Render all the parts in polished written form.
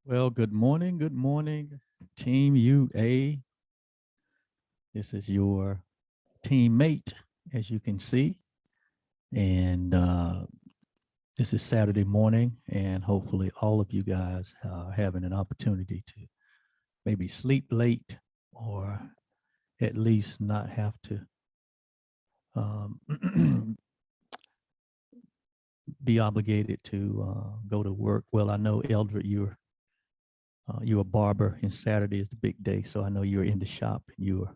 Well, good morning, Team UA. This is your teammate, as you can see. And this is Saturday morning, and hopefully, all of you guys are having an opportunity to maybe sleep late or at least not have to be obligated to go to work. Well, I know, Eldred, you're a barber, and Saturday is the big day. So I know you're in the shop and you're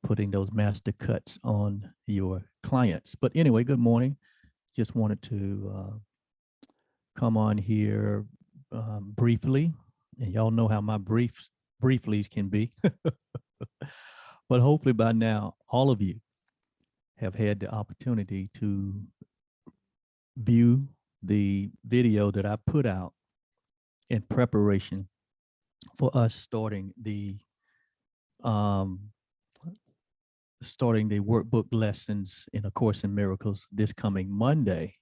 putting those master cuts on your clients. But anyway, good morning. Just wanted to come on here briefly, and y'all know how my brieflies can be. But hopefully by now, all of you have had the opportunity to view the video that I put out in preparation for us um, starting the workbook lessons in A Course in Miracles this coming Monday,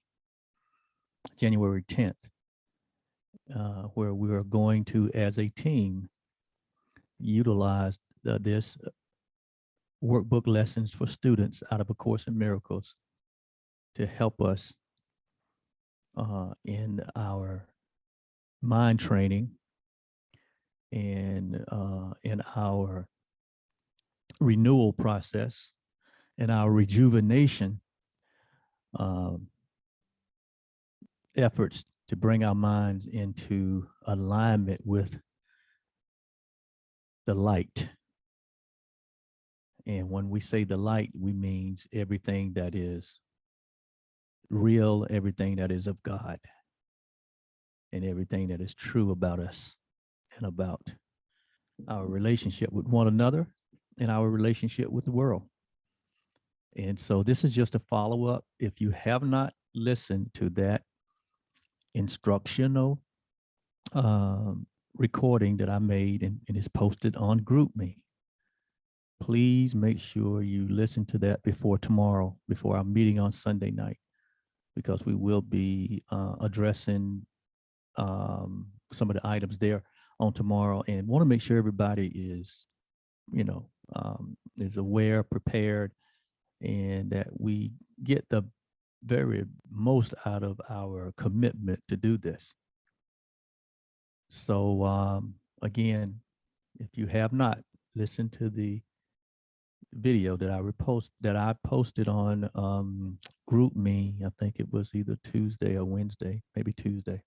January 10th, where we are going to, as a team, utilize this workbook lessons for students out of A Course in Miracles to help us in our mind training and in our renewal process and our rejuvenation efforts to bring our minds into alignment with the light. And when we say the light, we mean everything that is real, everything that is of God, and everything that is true about us and about our relationship with one another and our relationship with the world. And so this is just a follow-up. If you have not listened to that instructional recording that I made and is posted on GroupMe, please make sure you listen to that before tomorrow, before our meeting on Sunday night, because we will be addressing some of the items there on tomorrow, and want to make sure everybody is, is aware, prepared, and that we get the very most out of our commitment to do this. So again, if you have not listened to the video that I posted on GroupMe, I think it was either Tuesday or Wednesday, maybe Tuesday,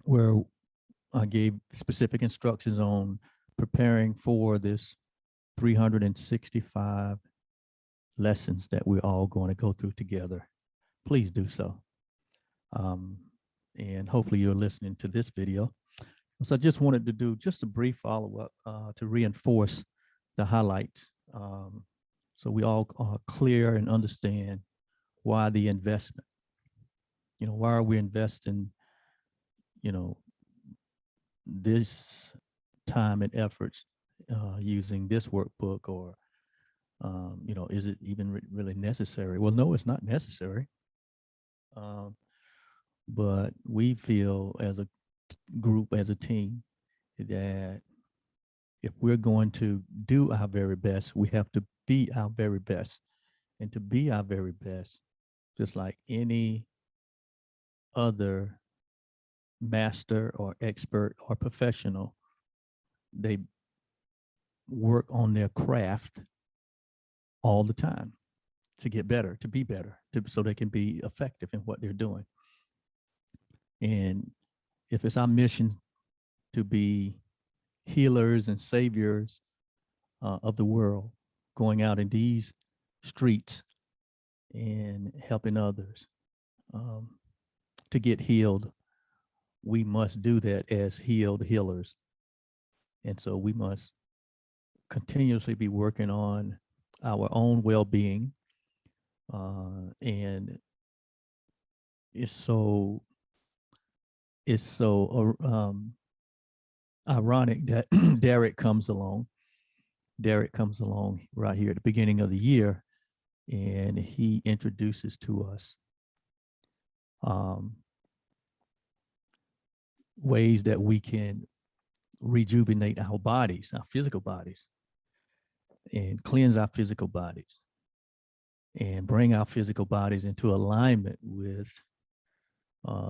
where I gave specific instructions on preparing for this 365 lessons that we're all going to go through together. Please do so. And hopefully you're listening to this video. So I just wanted to do just a brief follow-up to reinforce the highlights, so we all are clear and understand why the investment. Why are we investing, this time and efforts using this workbook, or is it even really necessary? Well, no, it's not necessary. But we feel as a group, as a team, that if we're going to do our very best, we have to be our very best. And to be our very best, just like any other master or expert or professional, they work on their craft all the time to get better, to be better, so they can be effective in what they're doing. And if it's our mission to be healers and saviors of the world, going out in these streets and helping others to get healed, we must do that as healed healers. And so we must continuously be working on our own well-being. And it's so ironic that Derek comes along right here at the beginning of the year, and he introduces to us ways that we can rejuvenate our bodies, our physical bodies, and cleanse our physical bodies and bring our physical bodies into alignment with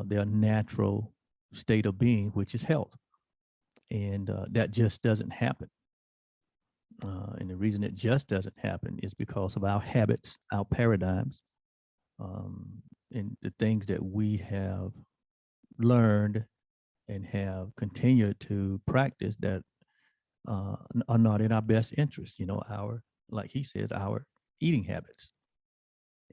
their natural state of being, which is health. And that just doesn't happen. And the reason it just doesn't happen is because of our habits, our paradigms, and the things that we have learned and have continued to practice that are not in our best interest. Our, like he says, our eating habits.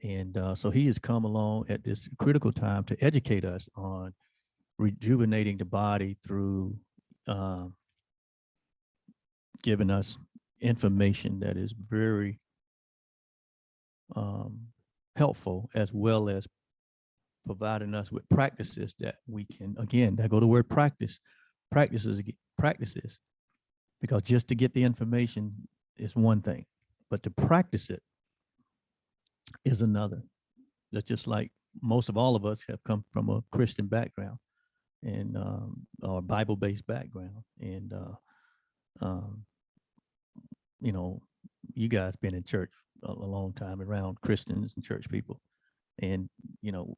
And so he has come along at this critical time to educate us on rejuvenating the body through giving us information that is very helpful, as well as providing us with practices that we can, again, I go to the word practices, because just to get the information is one thing, but to practice it is another. That's just like most of all of us have come from a Christian background and or Bible-based background. And, you guys been in church a long time, around Christians and church people. And,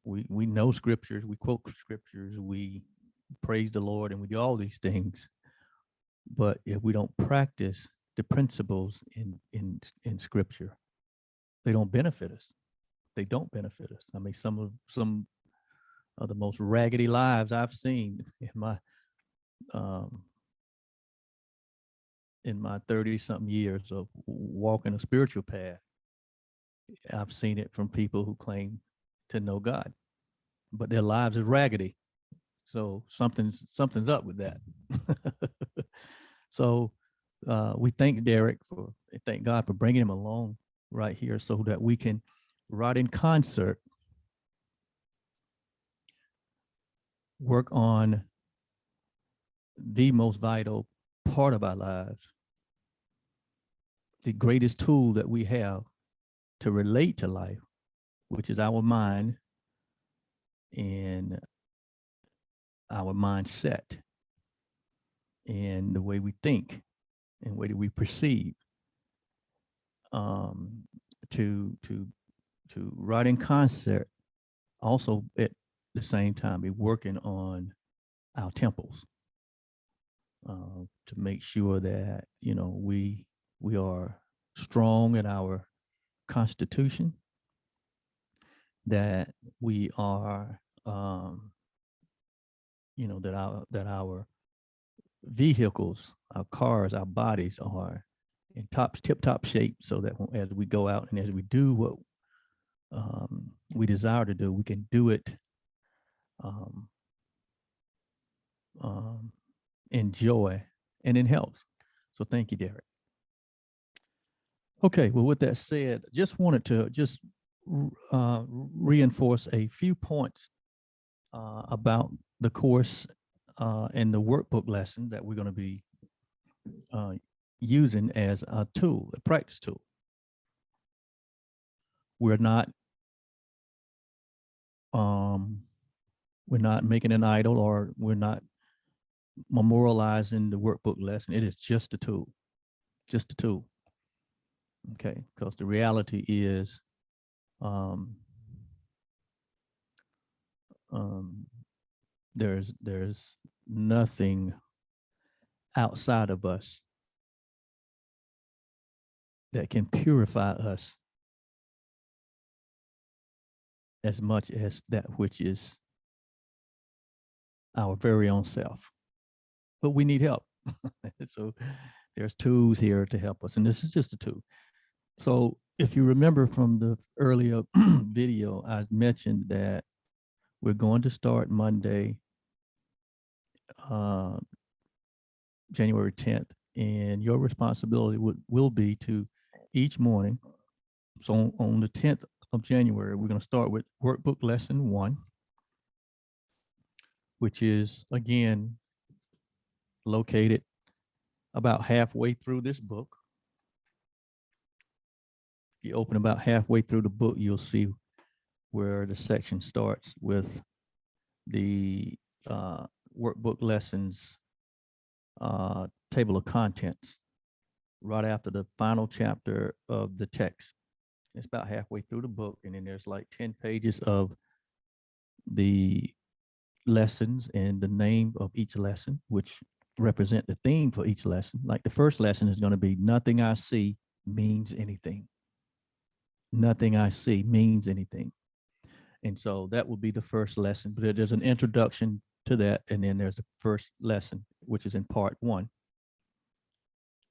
we know scriptures, we quote scriptures, we praise the Lord, and we do all these things. But if we don't practice the principles in scripture, they don't benefit us. They don't benefit us. I mean, some of the most raggedy lives I've seen in my 30-something years of walking a spiritual path. I've seen it from people who claim to know God, but their lives are raggedy. So something's up with that. So we thank God for bringing him along right here, so that we can, right in concert, work on the most vital part of our lives, the greatest tool that we have to relate to life, which is our mind and our mindset and the way we think and the way that we perceive, to right in concert, also at the same time be working on our temples, to make sure that we are strong in our constitution, that we are that our vehicles, our cars, our bodies are in tip-top shape, so that as we go out and as we do what we desire to do, we can do it in joy and in health. So thank you, Derek. Okay, well, with that said, just wanted to reinforce a few points about the course and the workbook lesson that we're going to be using as a tool, a practice tool. We're not making an idol, or we're not memorializing the workbook lesson. It is just a tool, Okay, because the reality is there's nothing outside of us that can purify us as much as that which is our very own self. But we need help. So there's tools here to help us, and this is just a tool. So if you remember from the earlier video, I mentioned that we're going to start Monday, January 10th, and your responsibility will be to each morning. So on the 10th of January, we're going to start with Workbook Lesson One, which is, again, located about halfway through this book. If you open about halfway through the book, you'll see where the section starts with the workbook lessons table of contents right after the final chapter of the text. It's about halfway through the book, and then there's like 10 pages of the lessons and the name of each lesson, which represent the theme for each lesson. Like the first lesson is going to be nothing I see means anything. Nothing I see means anything. And so that will be the first lesson. But there's an introduction to that, and then there's the first lesson, which is in part one,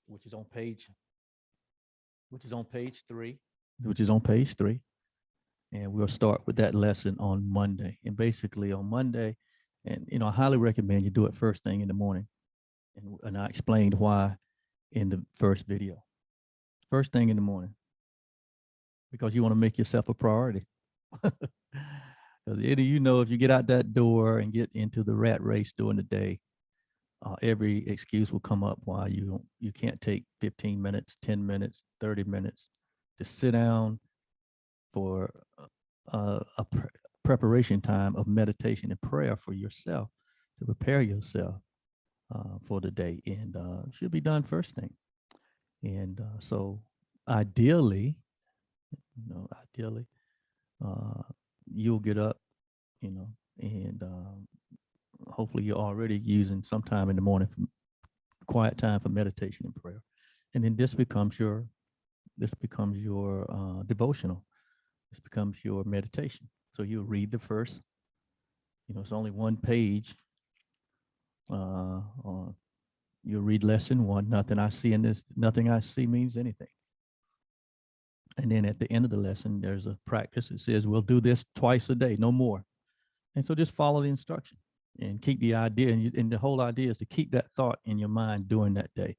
which is on page 3, and we'll start with that lesson on Monday. And basically on Monday, and I highly recommend you do it first thing in the morning. And I explained why in the first video. First thing in the morning, because you want to make yourself a priority. Because if you get out that door and get into the rat race during the day, every excuse will come up why you can't take 15 minutes, 10 minutes, 30 minutes to sit down for a preparation time of meditation and prayer for yourself, to prepare yourself for the day, and should be done first thing. And so ideally, you'll get up, and hopefully you're already using some time in the morning for quiet time for meditation and prayer. And then this becomes your devotional. This becomes your meditation. So you'll read the first, it's only one page. You'll read lesson one, nothing I see means anything. And then at the end of the lesson, there's a practice. It says, we'll do this twice a day, no more. And so just follow the instruction and keep the idea. And the whole idea is to keep that thought in your mind during that day.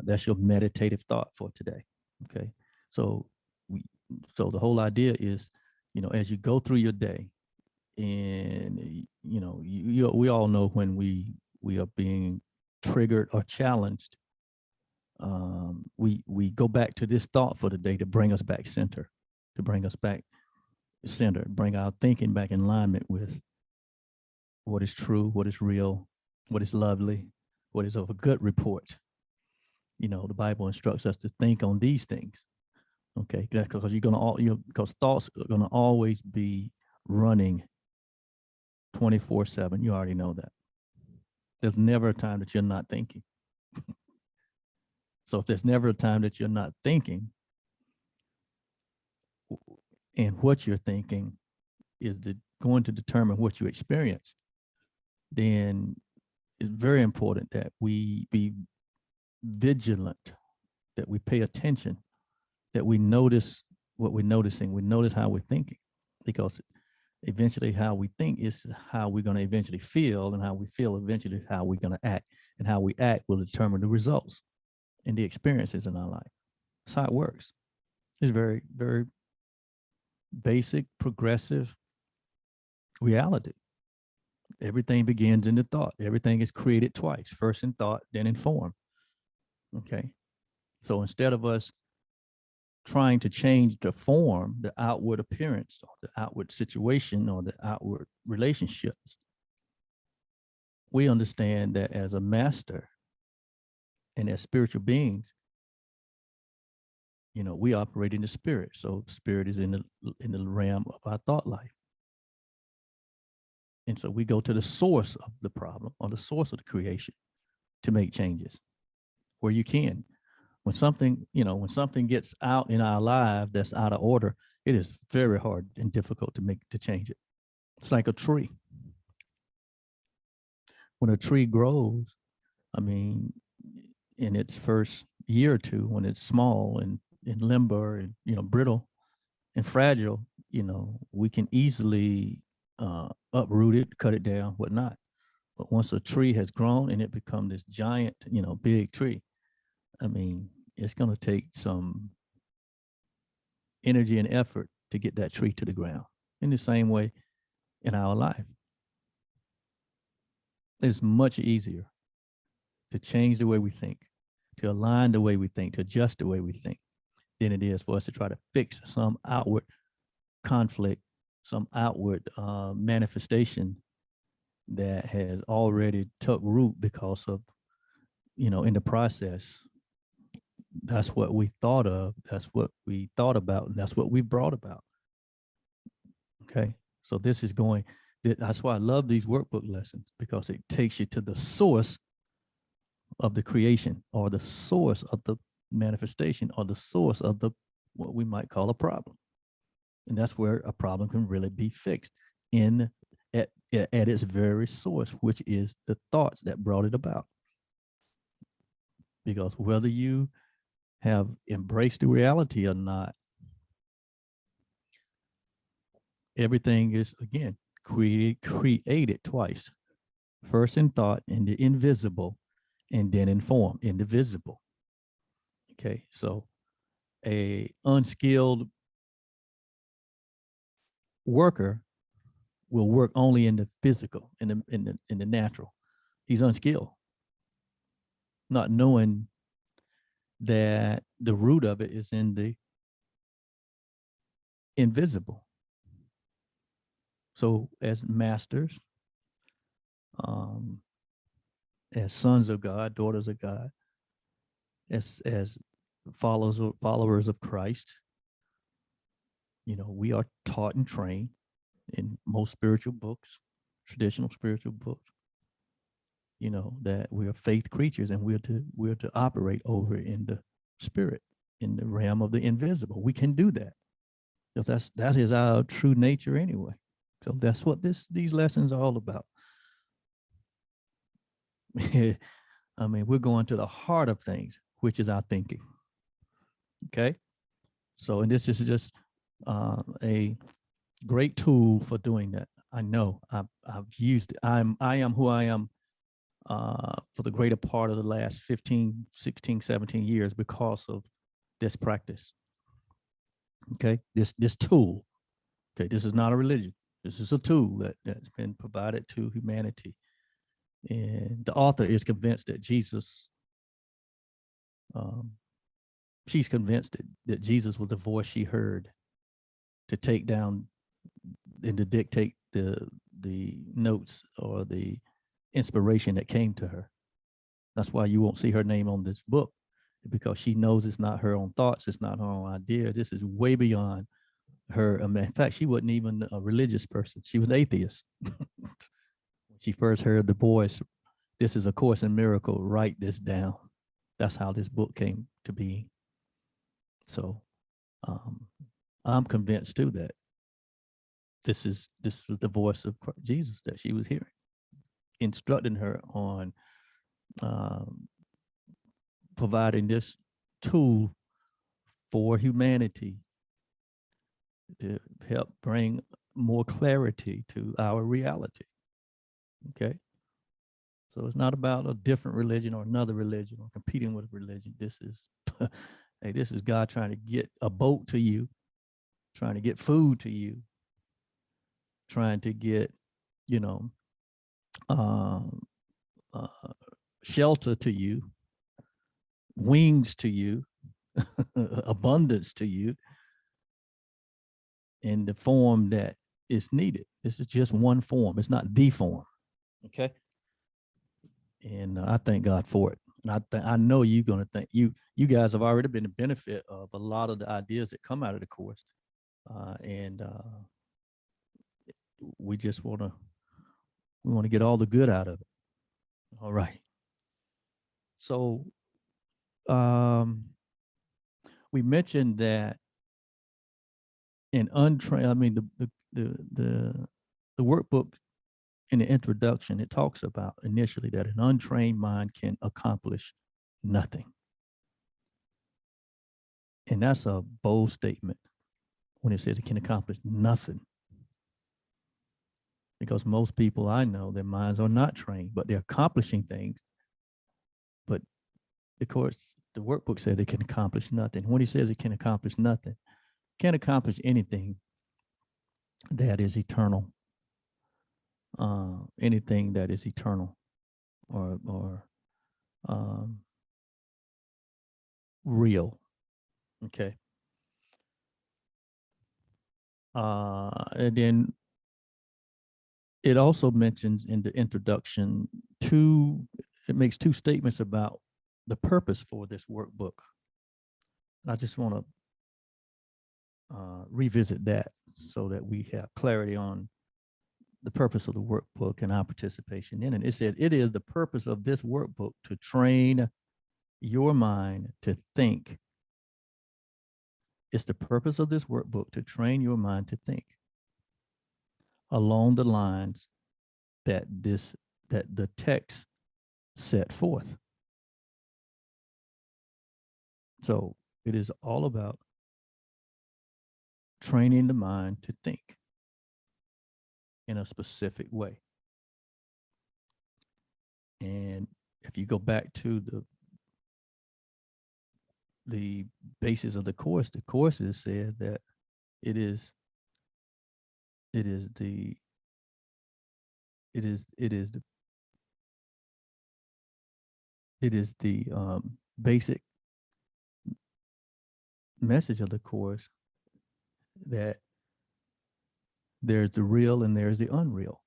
That's your meditative thought for today. Okay. So the whole idea is, as you go through your day, and, we all know when we are being triggered or challenged, we go back to this thought for the day to bring us back center, bring our thinking back in alignment with what is true, what is real, what is lovely, what is of a good report. The Bible instructs us to think on these things. Okay, because because thoughts are gonna always be running 24/7. You already know that. There's never a time that you're not thinking. So if there's never a time that you're not thinking, and what you're thinking is going to determine what you experience, then it's very important that we be vigilant, that we pay attention, that we notice what we're noticing, we notice how we're thinking, because eventually how we think is how we're going to eventually feel, and how we feel eventually how we're going to act, and how we act will determine the results and the experiences in our life. That's how it works. It's very, very basic, progressive reality. Everything begins in the thought. Everything is created twice, first in thought, then in form. Okay. So instead of us trying to change the form, the outward appearance, or the outward situation, or the outward relationships, we understand that as a master and as spiritual beings, we operate in the spirit. So spirit is in the realm of our thought life. And so we go to the source of the problem, or the source of the creation, to make changes where you can. When something gets out in our life that's out of order, it is very hard and difficult to change it. It's like a tree. When a tree grows, in its first year or two, when it's small and limber and, brittle and fragile, we can easily uproot it, cut it down, whatnot. But once a tree has grown and it becomes this giant, big tree, it's going to take some energy and effort to get that tree to the ground. In the same way, in our life, it's much easier to change the way we think, to align the way we think, to adjust the way we think, than it is for us to try to fix some outward conflict, some outward manifestation that has already took root because of, in the process. That's what we thought of. That's what we thought about. And that's what we brought about. Okay. So this is going, that's why I love these workbook lessons, because it takes you to the source of the creation, or the source of the manifestation, or the source of the, what we might call a problem. And that's where a problem can really be fixed, at its very source, which is the thoughts that brought it about. Because whether you have embraced the reality or not, everything is, again, created twice. First in thought, in the invisible, and then in form, in the visible. Okay, so a unskilled worker will work only in the physical, in the natural. He's unskilled, not knowing that the root of it is in the invisible. So as masters, as sons of God, daughters of God, as followers of Christ, we are taught and trained in most spiritual books, traditional spiritual books, that we are faith creatures, and we're to operate over in the spirit, in the realm of the invisible. We can do that, because that is our true nature anyway. So that's what these lessons are all about. I mean, we're going to the heart of things, which is our thinking. Okay. So, and this is just a great tool for doing that. I know I've used it. I am who I am for the greater part of the last 15, 16, 17 years because of this practice. Okay. This tool. Okay. This is not a religion. This is a tool that's been provided to humanity. And the author is convinced that she's convinced that Jesus was the voice she heard to take down and to dictate the notes or the inspiration that came to her. That's why you won't see her name on this book, because she knows it's not her own thoughts, it's not her own idea. This is way beyond her. In fact, she wasn't even a religious person. She was an atheist. When she first heard the voice, "This is a Course in Miracle, write this down." That's how this book came to be. So I'm convinced too that this was the voice of Jesus that she was hearing, instructing her on providing this tool for humanity to help bring more clarity to our reality. Okay. So it's not about a different religion or another religion or competing with a religion. This is, hey, this is God trying to get a boat to you, trying to get food to you, trying to get, you know, shelter to you, wings to you, abundance to you in the form that is needed. This is just one form. It's not the form. Okay. And I thank God for it. And I know you're going to think you guys have already been the benefit of a lot of the ideas that come out of the course. And we just want to get all the good out of it. All right. So we mentioned that in Untrained, I mean, the workbook in the introduction, it talks about initially that an untrained mind can accomplish nothing. And that's a bold statement when it says it can accomplish nothing. Because most people I know, their minds are not trained, but they're accomplishing things. But of course, the workbook said it can accomplish nothing. When he says it can accomplish nothing, can't accomplish anything that is eternal. Anything that is eternal or real. Okay. And then it also mentions in the introduction it makes two statements about the purpose for this workbook. And I just want to revisit that so that we have clarity on the purpose of the workbook and our participation in it. It said, it is the purpose of this workbook to train your mind to think. It's the purpose of this workbook to train your mind to think along the lines that the text set forth. So it is all about training the mind to think in a specific way. And if you go back to the basis of the course has said that it is the basic message of the course that there's the real and there's the unreal.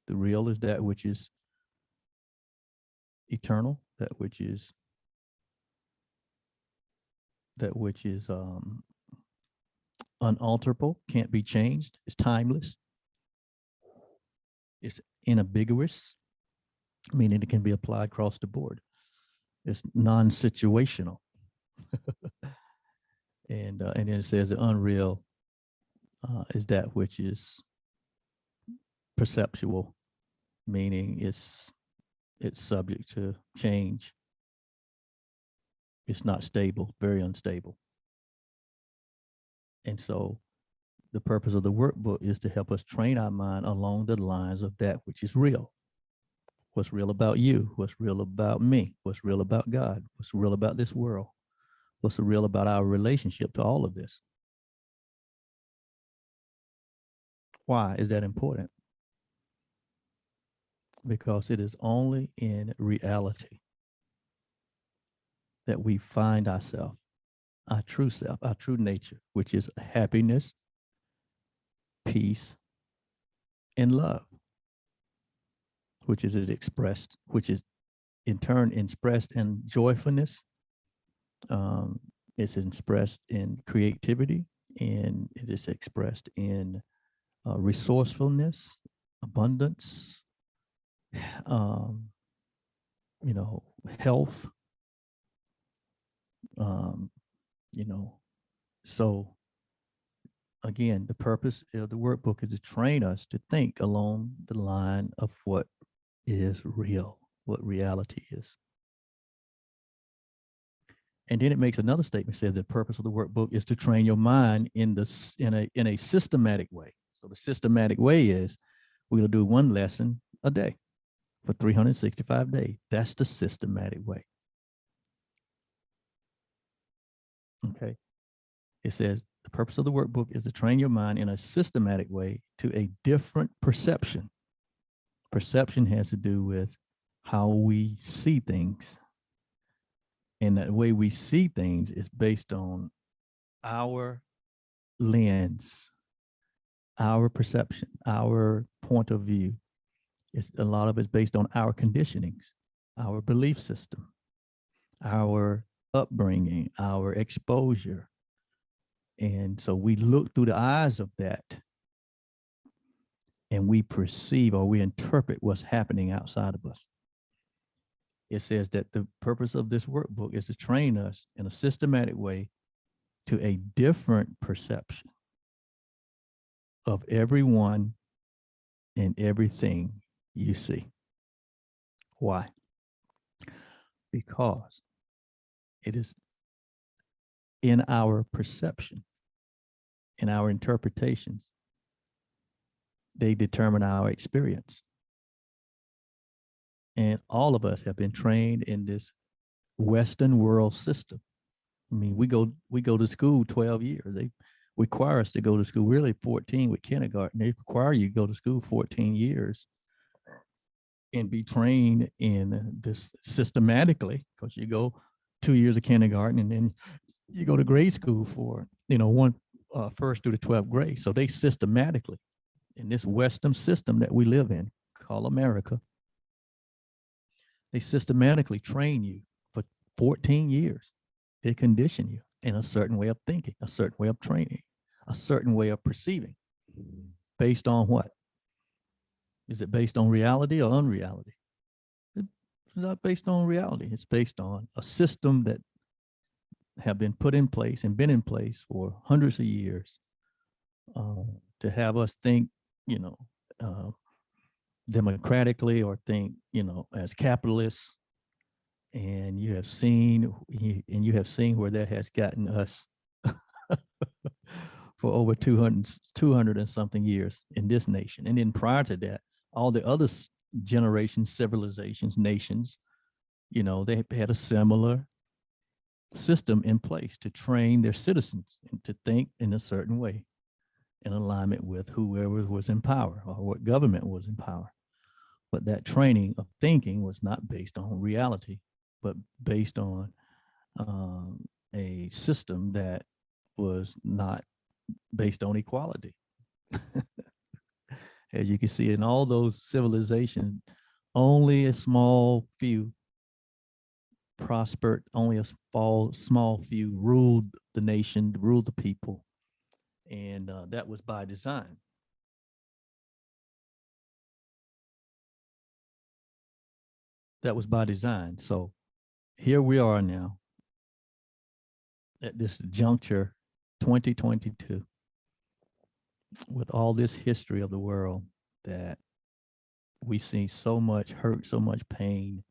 The real is that which is eternal, that which is unalterable, can't be changed, it's timeless, it's inambiguous, meaning it can be applied across the board. It's non-situational. And then it says the unreal is that which is perceptual, meaning it's subject to change. It's not stable, very unstable. And so the purpose of the workbook is to help us train our mind along the lines of that which is real. What's real about you? What's real about me? What's real about God? What's real about this world? What's real about our relationship to all of this? Why is that important? Because it is only in reality that we find ourselves, our true self, our true nature, which is happiness, peace, and love, which is in turn expressed in joyfulness. It's expressed in creativity, and it is expressed in resourcefulness, abundance, health, so again, the purpose of the workbook is to train us to think along the line of what is real, what reality is. And then it makes another statement, says the purpose of the workbook is to train your mind in a systematic way. So the systematic way is we'll do one lesson a day for 365 days. That's the systematic way. Okay. It says the purpose of the workbook is to train your mind in a systematic way to a different perception. Perception has to do with how we see things. And the way we see things is based on our lens, our perception, our point of view. A lot of it's based on our conditionings, our belief system, our upbringing, our exposure. And so we look through the eyes of that and we perceive or we interpret what's happening outside of us. It says that the purpose of this workbook is to train us in a systematic way to a different perception of everyone and everything you see. Why? Because it is in our perception, in our interpretations, they determine our experience. And all of us have been trained in this Western world system. I mean, we go to school 12 years. They require us to go to school really 14 with kindergarten. They require you to go to school 14 years and be trained in this systematically, because you go 2 years of kindergarten and then you go to grade school for, first through the 12th grade. So they systematically in this Western system that we live in, called America, they systematically train you for 14 years. They condition you in a certain way of thinking, a certain way of training, a certain way of perceiving. Based on what? Is it based on reality or unreality? It's not based on reality. It's based on a system that have been put in place and been in place for hundreds of years to have us think, democratically, or think, as capitalists. And you have seen where that has gotten us for over 200 and something years in this nation. And then prior to that, all the other generations, civilizations, nations, they had a similar system in place to train their citizens and to think in a certain way in alignment with whoever was in power or what government was in power. But that training of thinking was not based on reality, but based on a system that was not based on equality. As you can see in all those civilizations, only a small few prospered, only a small few ruled the nation, ruled the people. And that was by design. That was by design. So here we are now at this juncture, 2022, with all this history of the world, that we see so much hurt, so much pain,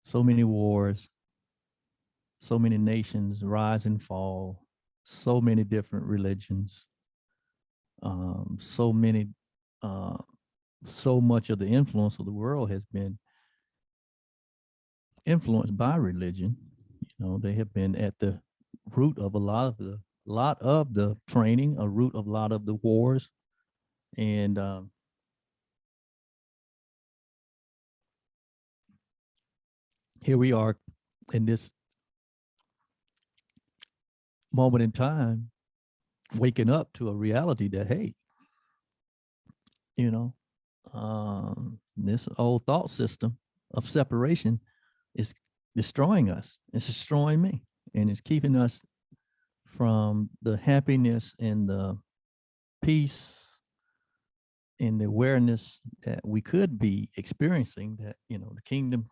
so many wars, so many nations rise and fall, so many different religions, so much of the influence of the world has been influenced by religion. They have been at the root of a lot of the training, a root of a lot of the wars. And here we are in this moment in time, waking up to a reality that, hey, this old thought system of separation is destroying us. It's destroying me, and it's keeping us from the happiness and the peace and the awareness that we could be experiencing, that, the kingdom,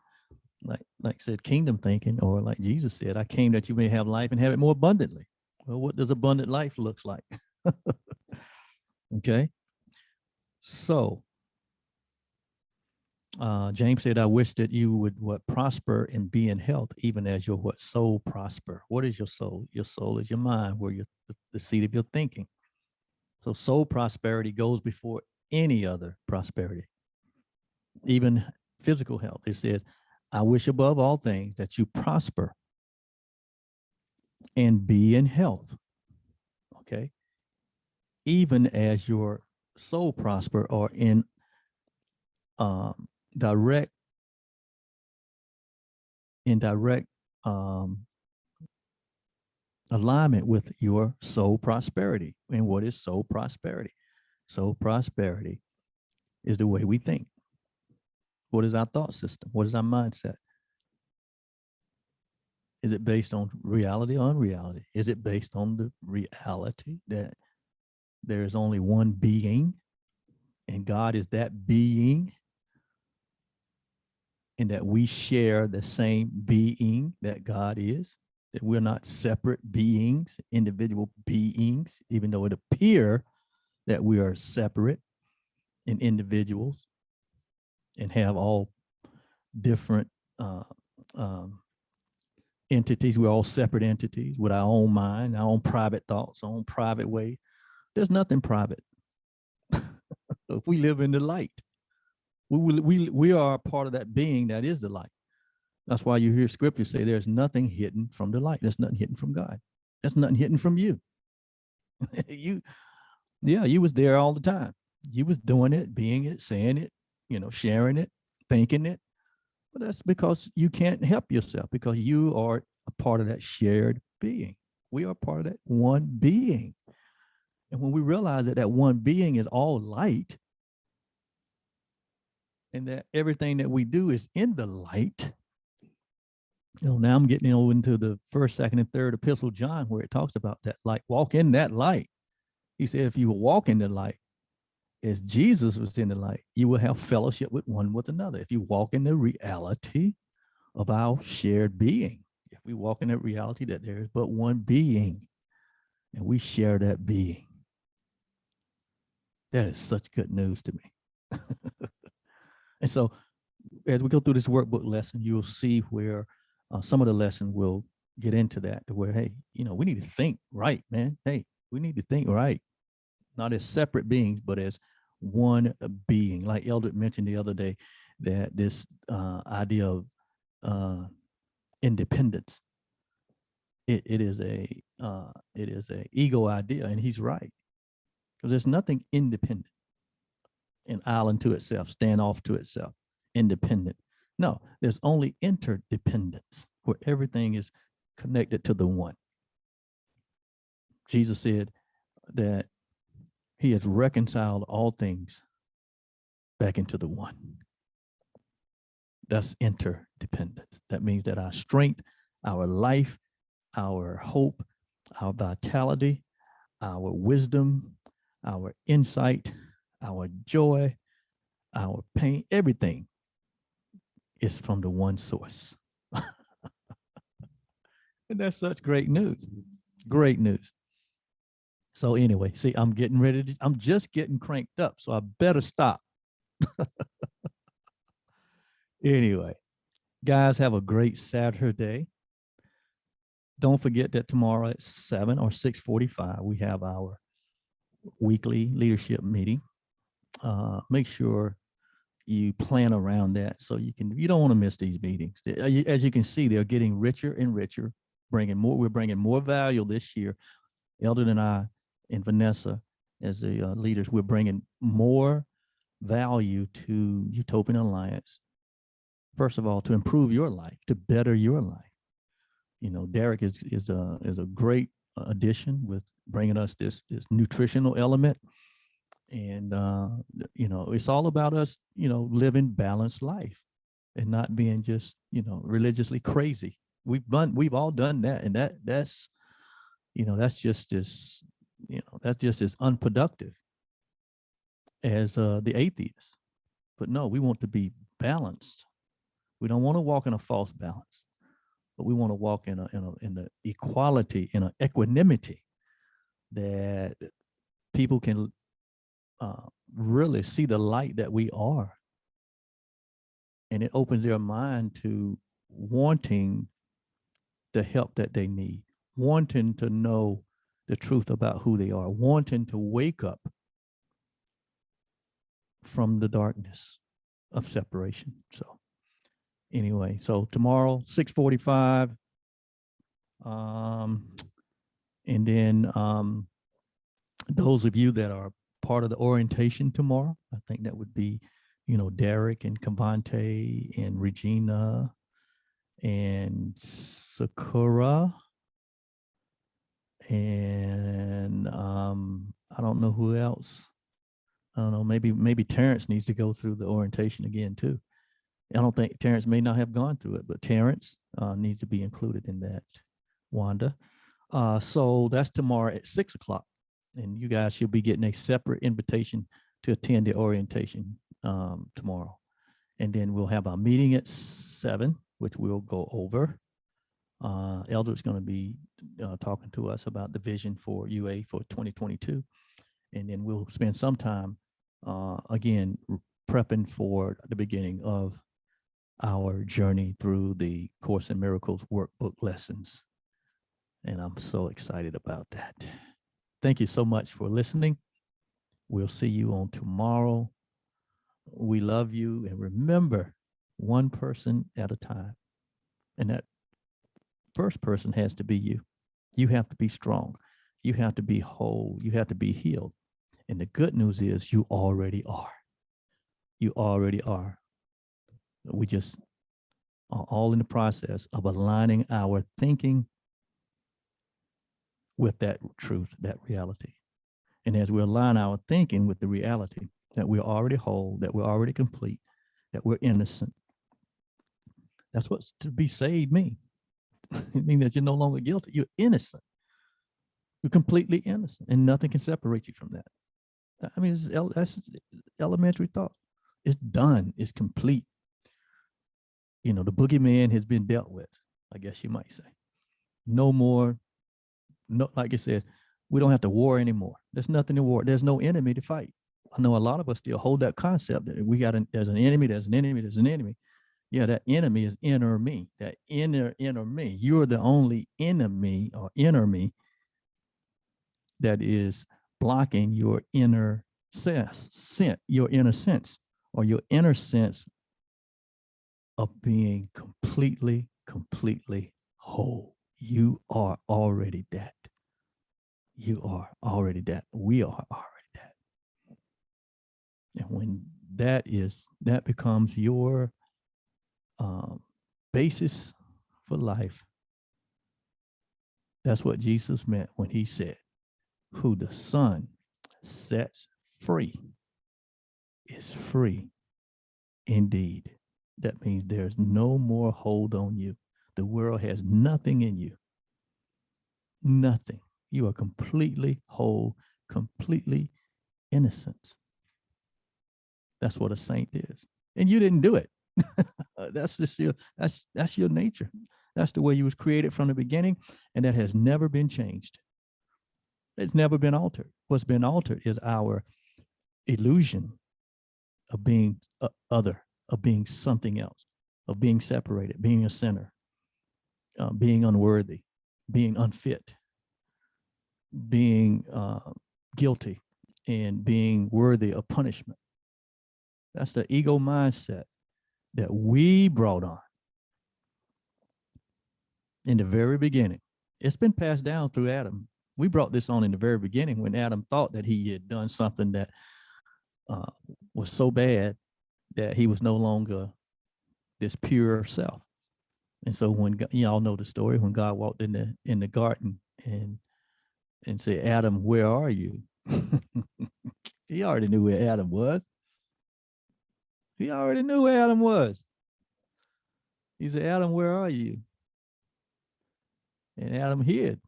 like I said, kingdom thinking, or like Jesus said, I came that you may have life and have it more abundantly. Well, what does abundant life looks like? Okay. So James said, I wish that you would prosper and be in health, even as your soul prosper. What is your soul? Your soul is your mind, where the seat of your thinking. So soul prosperity goes before any other prosperity, even physical health. It says, I wish above all things that you prosper and be in health. Okay. Even as your soul prosper, or in direct alignment with your soul prosperity. And what is soul prosperity? Soul prosperity is the way we think. What is our thought system? What is our mindset? Is it based on reality or unreality? Is it based on the reality that there is only one being, and God is that being, and that we share the same being that God is, that we're not separate beings, individual beings, even though it appears that we are separate and individuals and have all different entities. We're all separate entities with our own mind, our own private thoughts, our own private way. There's nothing private. If we live in the light, we are a part of that being that is the light. That's why you hear scripture say there's nothing hidden from the light. There's nothing hidden from God. There's nothing hidden from you. You was there all the time. You was doing it, being it, saying it, sharing it, thinking it. But that's because you can't help yourself, because you are a part of that shared being. We are part of that one being. And when we realize that that one being is all light, and that everything that we do is in the light, now I'm getting into the first, second, and third epistle of John, where it talks about that light. Walk in that light. He said, if you walk in the light, as Jesus was in the light, you will have fellowship with one with another. If you walk in the reality of our shared being, if we walk in that reality that there is but one being, and we share that being, that is such good news to me. And so as we go through this workbook lesson, you'll see where some of the lesson will get into that, to where, hey, we need to think right, man. Hey, we need to think right, not as separate beings, but as one being. Like Eldred mentioned the other day, that this idea of independence, it is a ego idea, and he's right, because there's nothing independent, an island to itself, stand off to itself, independent. No, there's only interdependence, where everything is connected to the one. Jesus said that he has reconciled all things back into the one. That's interdependence. That means that our strength, our life, our hope, our vitality, our wisdom, our insight, our joy, our pain, everything is from the one source. And that's such great news. Great news. So anyway, see, I'm just getting cranked up, so I better stop. Anyway, guys, have a great Saturday. Don't forget that tomorrow at 7 or 6:45, we have our weekly leadership meeting. Make sure you plan around that, so you don't want to miss these meetings. As you can see, they're getting richer and richer, we're bringing more value this year. Eldred and I and Vanessa, as the leaders, we're bringing more value to Utopian Alliance. First of all, to improve your life, to better your life. Derek is a great addition with bringing us this nutritional element. And, it's all about us, living balanced life and not being just, religiously crazy. We've all done that. And that's just as unproductive as the atheists. But no, we want to be balanced. We don't want to walk in a false balance, but we want to walk in the equality, in an equanimity, that people can really see the light that we are. And it opens their mind to wanting the help that they need, wanting to know the truth about who they are, wanting to wake up from the darkness of separation. So anyway, so tomorrow, 6:45. And then those of you that are part of the orientation tomorrow, I think that would be, Derek and Cavante and Regina and Sakura. And I don't know who else. I don't know, maybe Terrence needs to go through the orientation again too. I don't think Terrence may not have gone through it, but Terrence needs to be included in that, Wanda. So that's tomorrow at 6 o'clock. And you guys should be getting a separate invitation to attend the orientation tomorrow. And then we'll have our meeting at 7, which we'll go over. Eldred's going to be talking to us about the vision for UA for 2022. And then we'll spend some time, again, prepping for the beginning of our journey through the Course in Miracles workbook lessons. And I'm so excited about that. Thank you so much for listening. We'll see you on tomorrow. We love you. And remember, one person at a time. And that first person has to be you. You have to be strong. You have to be whole. You have to be healed. And the good news is you already are. You already are. We just are all in the process of aligning our thinking with that truth, that reality. And as we align our thinking with the reality that we're already whole, that we're already complete, that we're innocent, that's what to be saved means. It means that you're no longer guilty. You're innocent. You're completely innocent, and nothing can separate you from that. I mean, that's elementary thought. It's done. It's complete. You know, the boogeyman has been dealt with, I guess you might say. No more, no, like you said, we don't have to war anymore. There's nothing to war. There's no enemy to fight. I know a lot of us still hold that concept that there's an enemy, there's an enemy, there's an enemy. Yeah, that enemy is inner me. That inner me. You're the only enemy or inner me that is blocking your inner your inner sense, or your inner sense of being completely whole. You are already that. You are already that. We are already that. And when that becomes your basis for life, that's what Jesus meant when he said, who the Son sets free is free indeed. That means there's no more hold on you. The world has nothing in you. Nothing. You are completely whole, completely innocent. That's what a saint is. And you didn't do it. That's just that's your nature. That's the way you was created from the beginning, and that has never been changed. It's never been altered. What's been altered is our illusion of being other, of being something else, of being separated, being a sinner, being unworthy, being unfit, being guilty, and being worthy of punishment. That's the ego mindset that we brought on in the very beginning. It's been passed down through Adam. We brought this on in the very beginning when Adam thought that he had done something that was so bad that he was no longer this pure self. And so when y'all know the story, when God walked in the garden and said, Adam, where are you? He already knew where Adam was. He already knew where Adam was. He said, Adam, where are you? And Adam hid.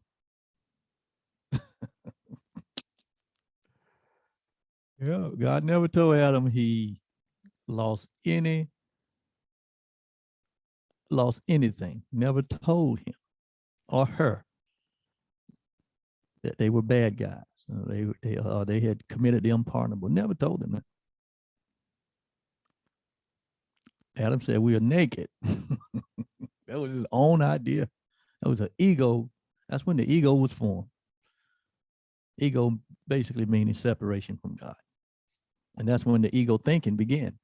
Yeah, God never told Adam he lost anything. Never told him or her that they were bad guys. They had committed the unpardonable. Never told them that. Adam said we are naked. That was his own idea. That was an ego. That's when the ego was formed. Ego basically meaning separation from God. And that's when the ego thinking began.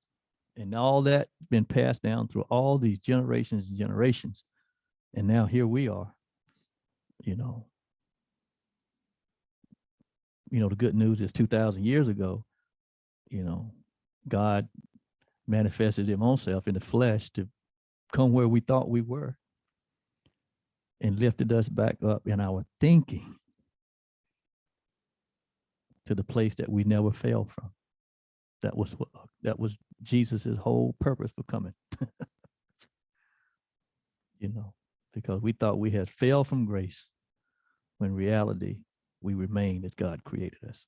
And all that been passed down through all these generations and generations. And now here we are, you know, the good news is 2,000 years ago, God manifested himself in the flesh to come where we thought we were and lifted us back up in our thinking to the place that we never fell from. That was Jesus's whole purpose for coming. Because we thought we had fell from grace, when in reality we remained as God created us.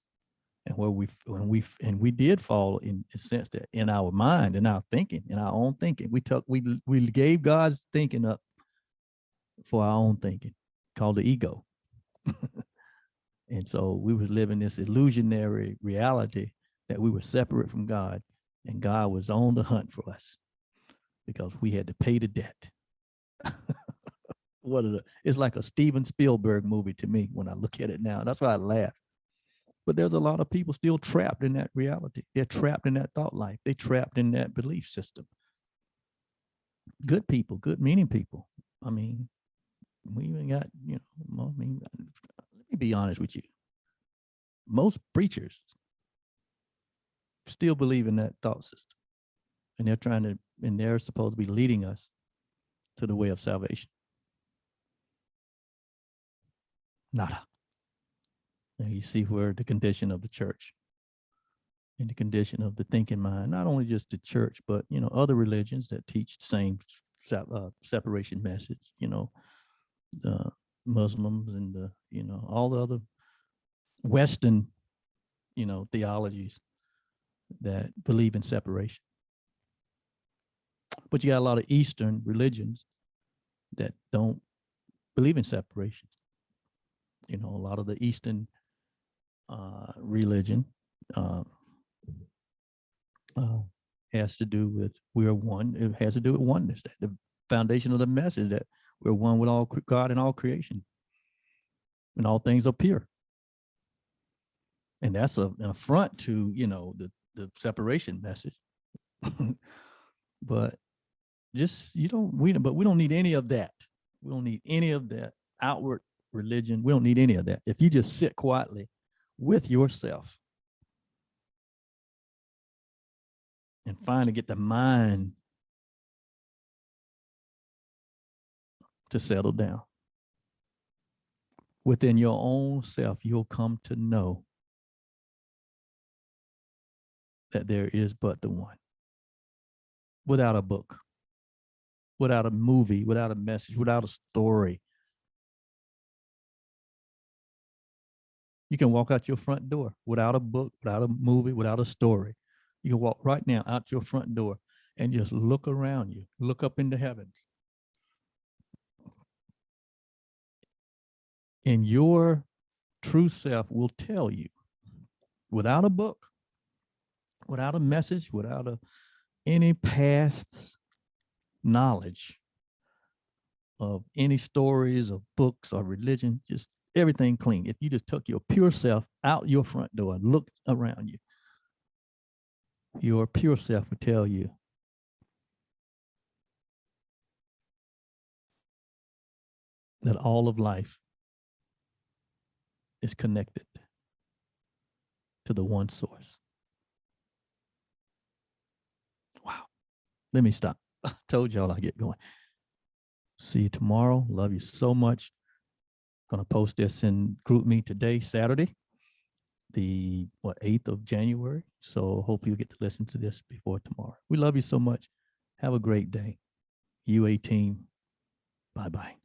And when we did fall in a sense that in our mind, in our thinking, in our own thinking, we gave God's thinking up for our own thinking, called the ego. And so we was living this illusionary reality that we were separate from God, and God was on the hunt for us because we had to pay the debt. It's like a Steven Spielberg movie to me when I look at it now. That's why I laugh. But there's a lot of people still trapped in that reality. They're trapped in that thought life. They're trapped in that belief system. Good people, good meaning people. I mean, we even got, let me be honest with you. Most preachers still believe in that thought system. And they're supposed to be leading us to the way of salvation. Nada. And you see where the condition of the church and the condition of the thinking mind, not only just the church, but, other religions that teach the same separation message, the Muslims and all the other Western, theologies that believe in separation. But you got a lot of Eastern religions that don't believe in separation. A lot of the Eastern religion has to do with we're one. It has to do with oneness. The foundation of the message that we're one with all God and all creation, and all things are pure. And that's an affront to the separation message. But we don't need any of that. We don't need any of that outward religion. We don't need any of that. If you just sit quietly with yourself and finally get the mind to settle down within your own self, you'll come to know that there is but the one. Without a book, without a movie, without a message, without a story. You can walk out your front door without a book, without a movie, without a story. You can walk right now out your front door and just look around you, look up into heavens. And your true self will tell you, without a book, without a message, without any past knowledge of any stories or books or religion, just everything clean. If you just took your pure self out your front door and looked around you, your pure self would tell you that all of life is connected to the one source. Wow. Let me stop. I told y'all I get going. See you tomorrow. Love you so much. Gonna post this in GroupMe today, Saturday, the 8th of January. So hopefully you'll get to listen to this before tomorrow. We love you so much. Have a great day. UA team. Bye-bye.